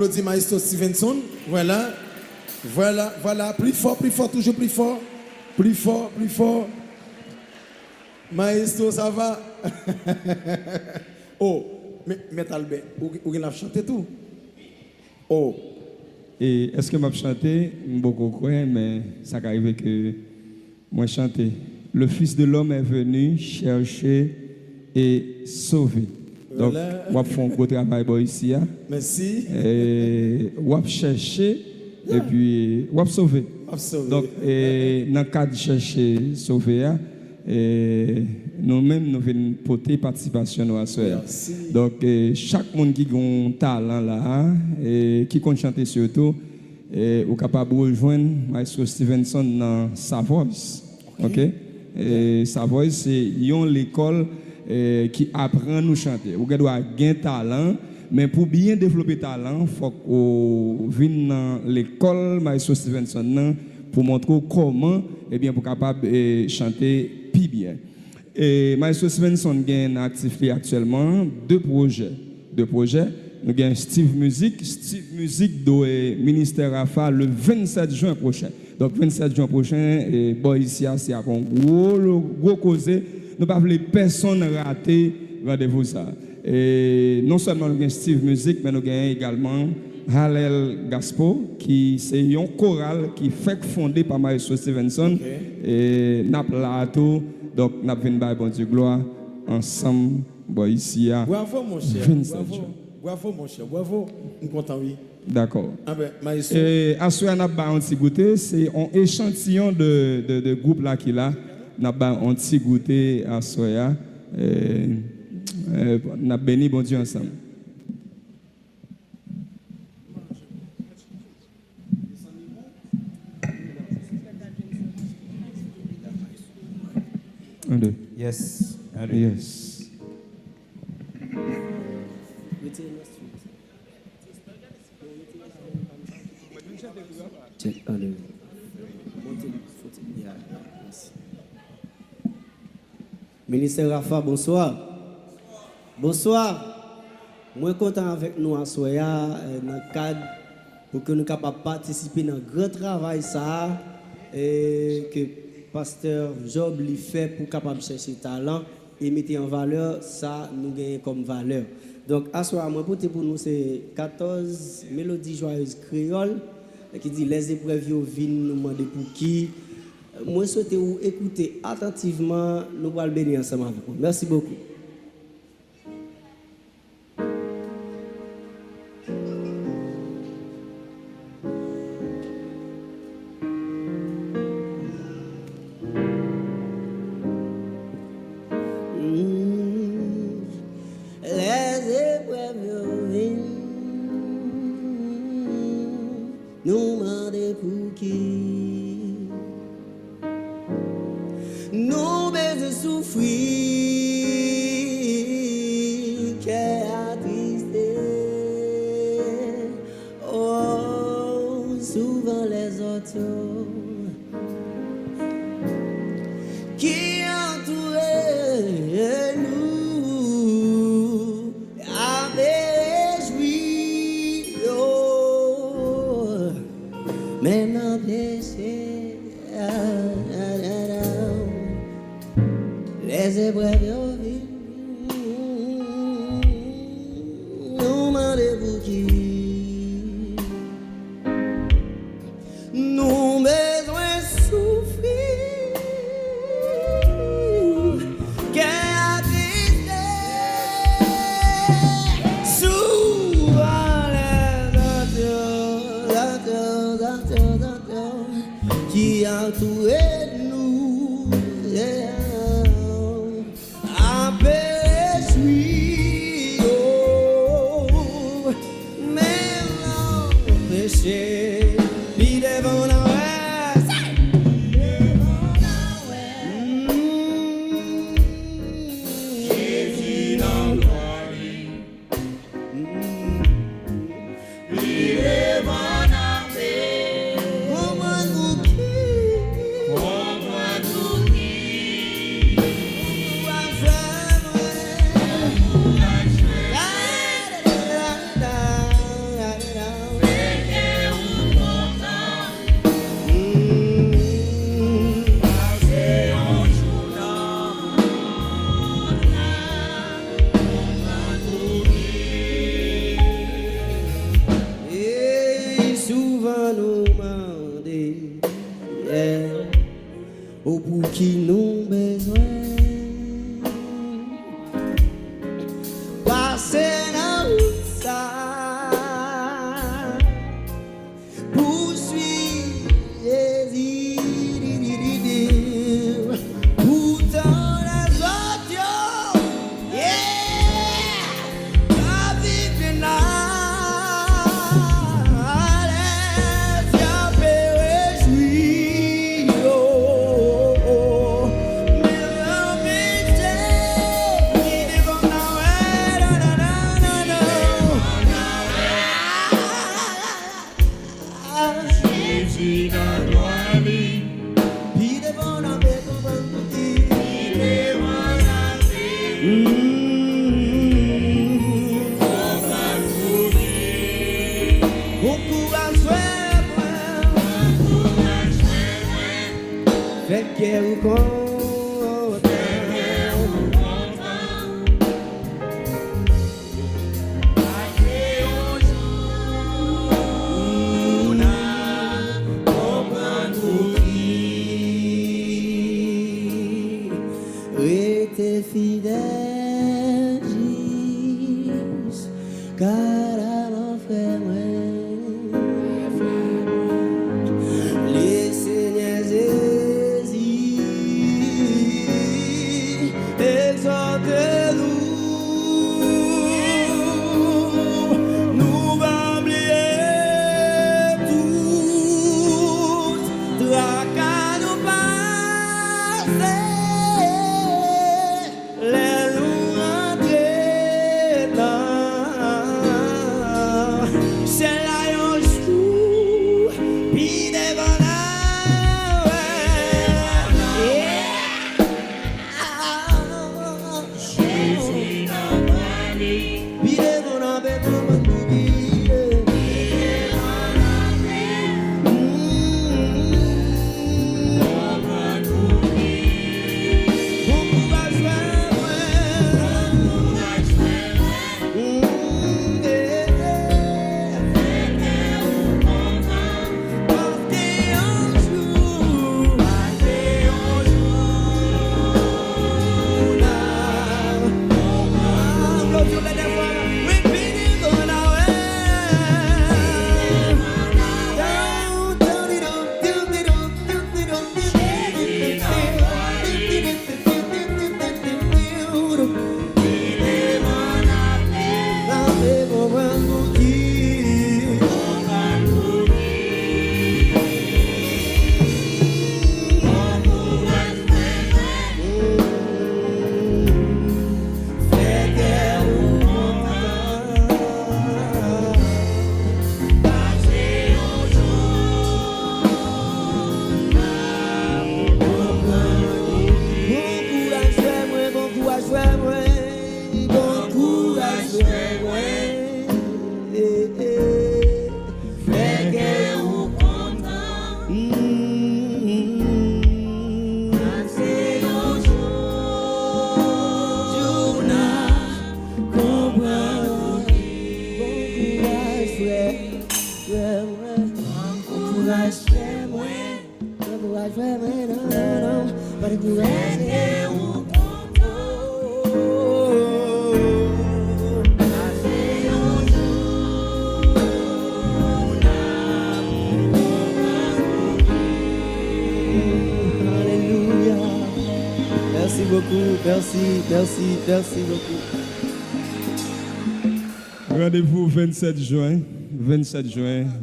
Applaudis Maestro Stevenson. Voilà. Voilà, voilà. Plus fort, toujours plus fort. Plus fort, plus fort. Maestro, ça va? Oh, mais Albert, où il a chanté tout? Oh. Et est-ce que m'a chanté? Beaucoup croient, mais ça arrive que moi chanter. Le Fils de l'homme est venu chercher et sauver. Donc, on va faire un gros travail ici. Merci. On va chercher et puis on va sauver. Donc, dans le cadre de chercher sauver, nous-mêmes, nous venons porter participation à ce. Donc, chaque monde qui a un talent là, et qui compte chanter surtout, est capable de rejoindre Maestro Stevenson dans sa voice. OK? Et sa voice, c'est l'école qui apprend à nous chanter. Vous devez avoir un talent, mais pour bien développer le talent, il faut qu'on vienne dans l'école Maestro Stevenson pour montrer comment pour capable de chanter plus bien. Et Maestro Stevenson a activé actuellement deux projets. Nous avons Steve Music do ministère AFA le 27 juin prochain. Donc 27 juin prochain, ici c'est un gros causé. Nous ne pouvons pas personne rater rendez-vous ça. Et non seulement nous avons Steve Music, mais nous avons également Hallel Gaspo, qui c'est un choral qui fait fondé par Maestro Stevenson. Et nous avons donc nous avons bon Dieu gloire ensemble ici à bravo mon cher. 27 bravo mon cher. Bravo. Nous sommes contents, oui. D'accord. Ah ben, Maestro. Et à ce moment-là, on a goûté, c'est un échantillon de groupe là qui là. On a un petit goûté à soya. On a béni bon Dieu ensemble. Un, deux. Yes. Yes. Ministère Rafa, bonsoir. Bonsoir. Moi, content avec nous à Soya, dans le cadre pour que nous capables de participer dans le grand travail ça, et que Pasteur Job lui fait pour capable chercher talent et mettre en valeur ça nous gagne comme valeur. Donc à soir moi pour nous c'est 14 mélodies joyeuses créoles qui dit les épreuves viennent nous demander pour qui. Moi souhaite vous écouter attentivement, nous allons bénir ensemble avec vous. Merci beaucoup. Nous baisers souffrir, qu'est attristé. Oh, souvent les autres qui entouraient nous avaient réjoui. Oh, maintenant péché. Les épreuves nous demandent pour qui. Nous besoin souffrir, qu'est attristé. Souvent les autres qui entouraient nous. pour qui nous besoin. Passer dans ça, poursuivre les idées, pourtant les autres, yeah, la vie finale, j'ai péri, oh, oh, oh, mais l'amitié, il est bon, non, non, non, non, Jésus dans gloire, il est bon, non, mais comment vous dire? il est bon à vie. Bon courage, fait que vous Restez fidèles jusqu'à mon frère. Les Seigneurs Jésus, exaltez-nous. Nous va oublier tout, tracas nous passer. Les loups rentrés dans, c'est là un jour, puis devant la Jésus dans gloire, puis devant la bête, on va nous Alléluia. Merci beaucoup, merci beaucoup. Rendez-vous 27 juin,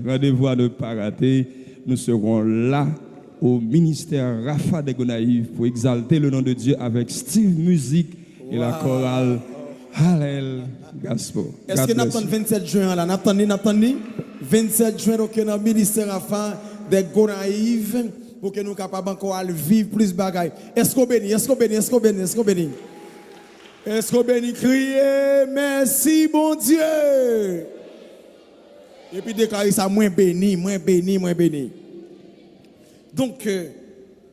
rendez-vous à ne pas rater. Nous serons là au ministère Rafa de Gonaïves pour exalter le nom de Dieu avec Steve Music et la chorale Hallel Gospel. Est-ce que nous attendons 27 juin là? Nous attendons 27 juin donc dans le ministère Rafa de Gonaïves pour que nous soyons capables encore de vivre plus de bagailles. Est-ce qu'on bénit? Est-ce qu'on bénit? Criez merci bon Dieu. Et puis déclarer ça moins béni. Donc,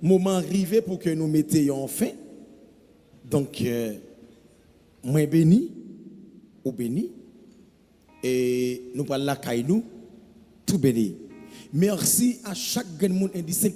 moment arrivé pour que nous mettions fin. Donc, moins béni ou béni. Et nous parlons là, nous, tout béni. Merci à chaque monde indice.